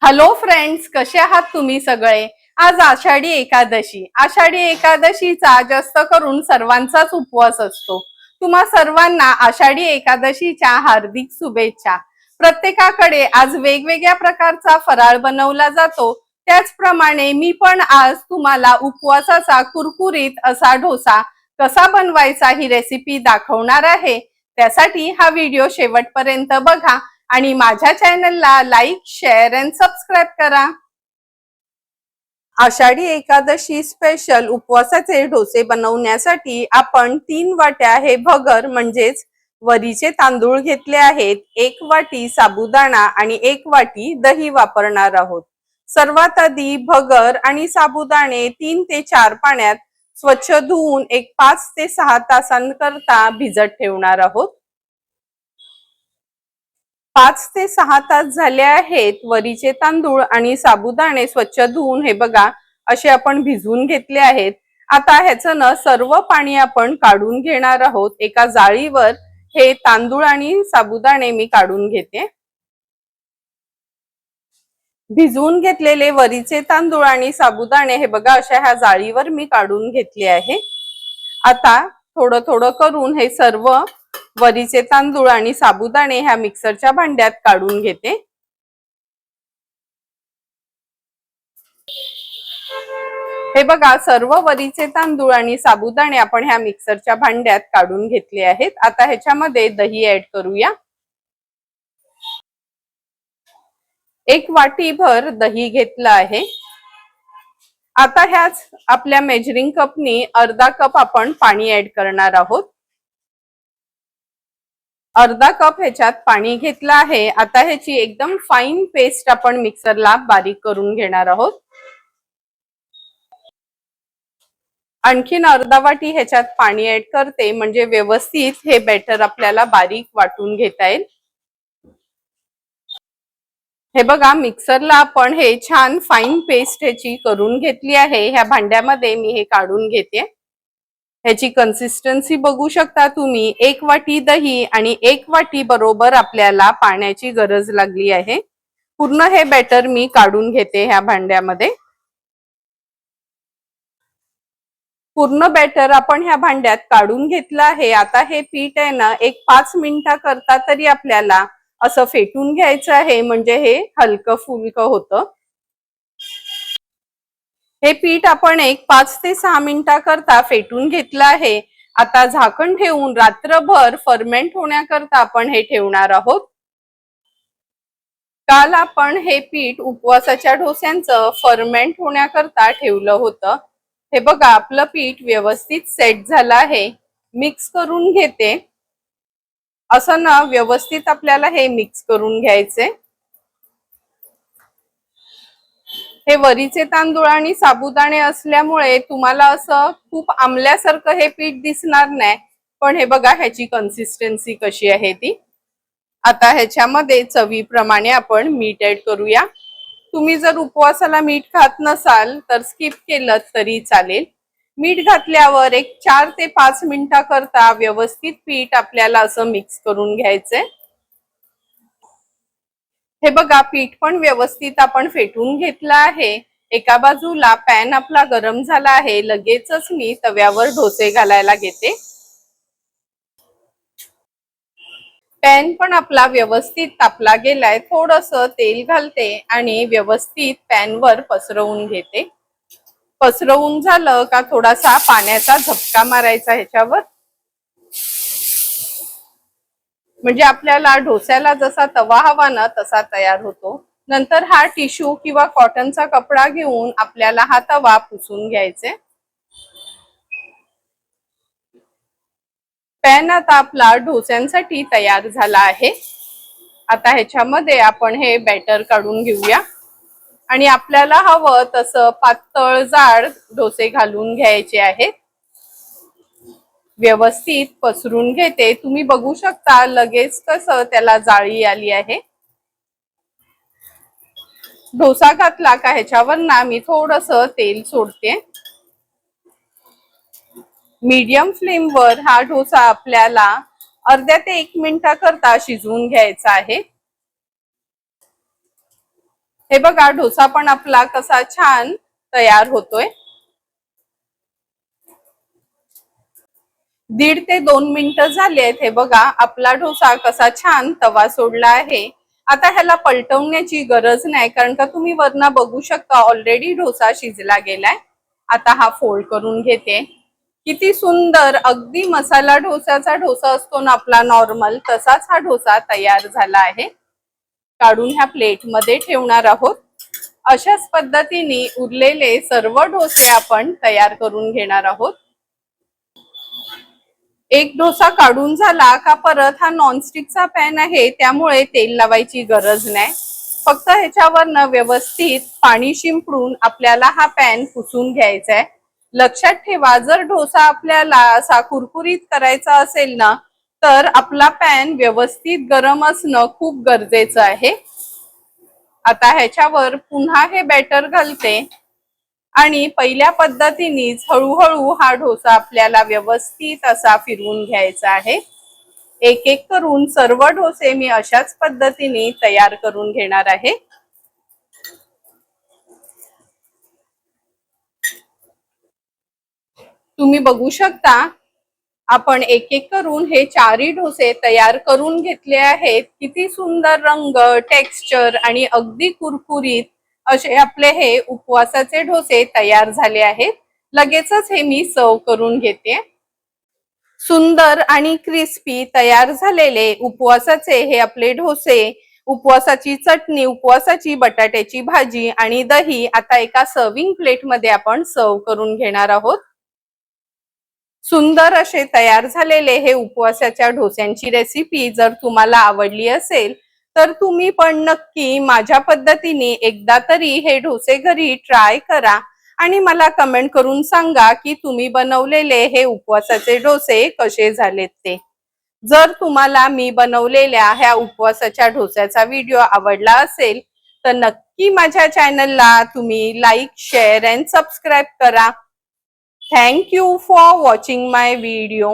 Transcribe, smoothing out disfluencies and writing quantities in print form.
Hello friends, कसे आहात तुम्ही सगळे? आज आषाढी एकादशी. आषाढी एकादशीचा जास्त करून सर्वांचाच उपवास असतो. तुम्हा सर्वांना आषाढी एकादशीच्या हार्दिक शुभेच्छा. प्रत्येकाकडे आज वेगवेगळ्या प्रकारचा फराळ बनवला जातो. त्याचप्रमाणे मी पण आज तुम्हाला उपवासाचा कुरकुरीत असा डोसा कसा बनवायचा ही रेसिपी दाखवणार आहे. त्यासाठी हा व्हिडिओ शेवटपर्यंत बघा आणि माझ्या चॅनलला लाईक, शेअर अँड सबस्क्राईब करा. आषाढी एकादशी स्पेशल उपवासाचे डोसे बनवण्यासाठी आपण 3 वाट्या हे भगर म्हणजेच वरीचे तांदूळ घेतले आहेत. 1 वाटी साबुदाणा आणि 1 वाटी दही वापरणार आहोत. सर्वात आधी भगर आणि साबुदाणे 3 ते 4 पाण्यात स्वच्छ धुवून एक 5 ते 6 तासांकरता भिजत ठेवणार आहोत. 5 ते 6 तास झाले आहेत. वरीचे तांदूळ आणि साबुदाणे स्वच्छ धुवून हे बघा असे आपण भिजवून घेतले आहेत. आता ह्याचं सर्व पाणी आपण काढून घेणार आहोत. एका जाळीवर हे तांदूळ आणि साबुदाणे मी काढून घेते. भिजवून घेतलेले वरीचे तांदूळ आणि साबुदाणे हे बघा अशा ह्या जाळीवर मी काढून घेतले आहे. आता थोडं थोडं करून हे सर्व वरीचे तांदूळ आणि साबुदाणे ह्या मिक्सरच्या भांड्यात काढून घेते. हे बघा सर्व वरीचे तांदूळ आणि साबुदाणे आपण ह्या मिक्सरच्या भांड्यात काढून घेतले आहेत. आता ह्याच्यामध्ये दही ऍड करूया. 1 वाटीभर दही घेतलं आहे. आता ह्याच आपल्या मेजरिंग कपनी अर्धा कप आपण पाणी ऍड करणार आहोत. अर्धा कप ह्याच्यात पाणी घेतलं आहे. आता ह्याची एकदम फाईन पेस्ट आपण मिक्सरला बारीक करून घेणार आहोत. आणखीन अर्धा वाटी ह्याच्यात पाणी ऍड करते म्हणजे व्यवस्थित हे बॅटर आपल्याला बारीक वाटून घेता येईल. हे बघा मिक्सरला आपण हे छान फाईन पेस्ट ह्याची करून घेतली आहे. ह्या भांड्यामध्ये मी हे काढून घेते. ह्याची कन्सिस्टन्सी बघू शकता तुम्ही. 1 वाटी दही आणि 1 वाटी बरोबर आपल्याला पाण्याची गरज लागली आहे. पूर्ण हे बॅटर मी काढून घेते ह्या भांड्यामध्ये. पूर्ण बॅटर आपण ह्या भांड्यात काढून घेतलं आहे. आता हे पीठ आहे ना एक 5 मिनिटाकरता तरी आपल्याला असं फेटून घ्यायचं आहे म्हणजे हे हलकं फुलकं होतं. हे पीठ आपण एक 5 ते 6 मिनिटाकरता फेटून घेतलं आहे. आता झाकण ठेवून रात्रभर फर्मेंट होण्याकरता आपण हे ठेवणार आहोत. काल आपण हे पीठ उपवासाच्या डोस्यांचं फर्मेंट होण्याकरता ठेवलं होतं. हे बघा आपलं पीठ व्यवस्थित सेट झालं आहे. मिक्स करून घेते. असं ना व्यवस्थित आपल्याला हे मिक्स करून घ्यायचे. हे वरीचे तांदूळ आणि साबुदाणे असल्यामुळे तुम्हाला असं खूप आंबल्यासारखं हे पीठ दिसणार नाही. पण हे बघा ह्याची कन्सिस्टन्सी कशी आहे ती. आता ह्याच्यामध्ये चवीप्रमाणे आपण मीठ ऍड करूया. तुम्ही जर उपवासाला मीठ खात नसाल तर स्किप केलं तरी चालेल. मीठ घातल्यावर एक 4 ते 5 मिनिटाकरता व्यवस्थित पीठ आपल्याला असं मिक्स करून घ्यायचंय. हे बघा पीठ पण व्यवस्थित आपण फेटून घेतलं आहे. एका बाजूला पॅन आपला गरम झाला आहे. लगेचच मी तव्यावर डोसे घालायला घेते. पॅन पण आपला व्यवस्थित तापला गेलाय. थोडंसं तेल घालते आणि व्यवस्थित पॅनवर पसरवून घेते. पसरवून झालं का थोडासा पाण्याचा झपका मारायचा ह्याच्यावर म्हणजे आपल्याला डोस्याला जसा तवा हवा ना तसा तयार होतो. नंतर हा टिश्यू किंवा कॉटनचा कपडा घेऊन आपल्याला हा तवा पुसून घ्यायचे. पॅन आता आपला डोस्यांसाठी तयार झाला आहे. आता ह्याच्यामध्ये आपण हे बॅटर काढून घेऊया आणि आपल्याला हवं तसं पातळ जाड डोसे घालून घ्यायचे आहेत. व्यवस्थित पसरून घेते. तुम्ही बघू शकता लगेच कसं त्याला जाळी आली आहे. डोसा घातला का ह्याच्यावर ना मी थोडंसं तेल सोडते. मीडियम फ्लेमवर हा डोसा आपल्याला अर्ध्या ते 1 मिनिटाकरता शिजवून घ्यायचा आहे. हे बघा डोसा पण आपला कसा छान तयार होतोय। 1.5 ते 2 मिनिटं झाली आहेत। हे बघा आपला डोसा कसा छान तवा सोडला आहे। आता ह्याला पलटवण्याची गरज नाही, कारण का तुम्ही वरना बघू शकता ऑलरेडी डोसा शिजला गेलाय। आता हा फोल्ड करून घेते। किती सुंदर अगदी मसाला डोसाचा डोसा असतो ना आपला नॉर्मल, तसाच हा डोसा तयार झाला आहे। काढून ह्या प्लेट मध्ये ठेवणार आहोत। अशाच पद्धतीने उरलेले सर्व डोसे आपण तयार करून घेणार आहोत। एक डोसा काढून झाला का परत हा नॉनस्टिकचा पॅन आहे, त्यामुळे तेल लावायची गरज नाही। फक्त ह्याच्यावरनं व्यवस्थित पाणी शिंपडून आपल्याला हा पॅन पुसून घ्यायचा आहे। लक्षात ठेवा, जर डोसा आपल्याला असा कुरकुरीत करायचा असेल ना, तर आपला पॅन व्यवस्थित गरम असणं खूप गरजेचं आहे। आता ह्याच्यावर पुन्हा हे बॅटर घालते आणि पहिल्या पद्धतीनेच हळूहळू हा डोसा आपल्याला व्यवस्थित असा फिरवून घ्यायचा आहे। एक एक करून सर्व डोसे मी अशाच पद्धतीने तयार करून घेणार आहे। तुम्ही बघू शकता आपण एक एक करून हे 4ही डोसे तयार करून घेतले आहेत। किती सुंदर रंग, टेक्स्चर आणि अगदी कुरकुरीत असे आपले हे उपवासाचे डोसे तयार झाले आहेत। लगेचच हे मी सर्व करून घेते। सुंदर आणि क्रिस्पी तयार झालेले उपवासाचे हे आपले डोसे, उपवासाची चटणी, उपवासाची बटाट्याची भाजी आणि दही आता एका सर्विंग प्लेट मध्ये आपण सर्व करून घेणार आहोत। सुंदर असे तयार झालेले हे उपवासाच्या डोस्यांची रेसिपी जर तुम्हाला आवडली असेल तर तुम्ही पण नक्की माझ्या पद्धतीने एकदा तरी हे डोसे घरी ट्राय करा आणि मला कमेंट करून सांगा की तुम्ही बनवलेले हे उपवासाचे डोसे कसे झालेत ते। जर तुम्हाला मी बनवलेल्या ह्या उपवासाच्या डोस्याचा व्हिडिओ आवडला असेल तर नक्की माझ्या चॅनलला तुम्ही लाईक, शेअर अँड सबस्क्राईब करा। Thank you for watching my video.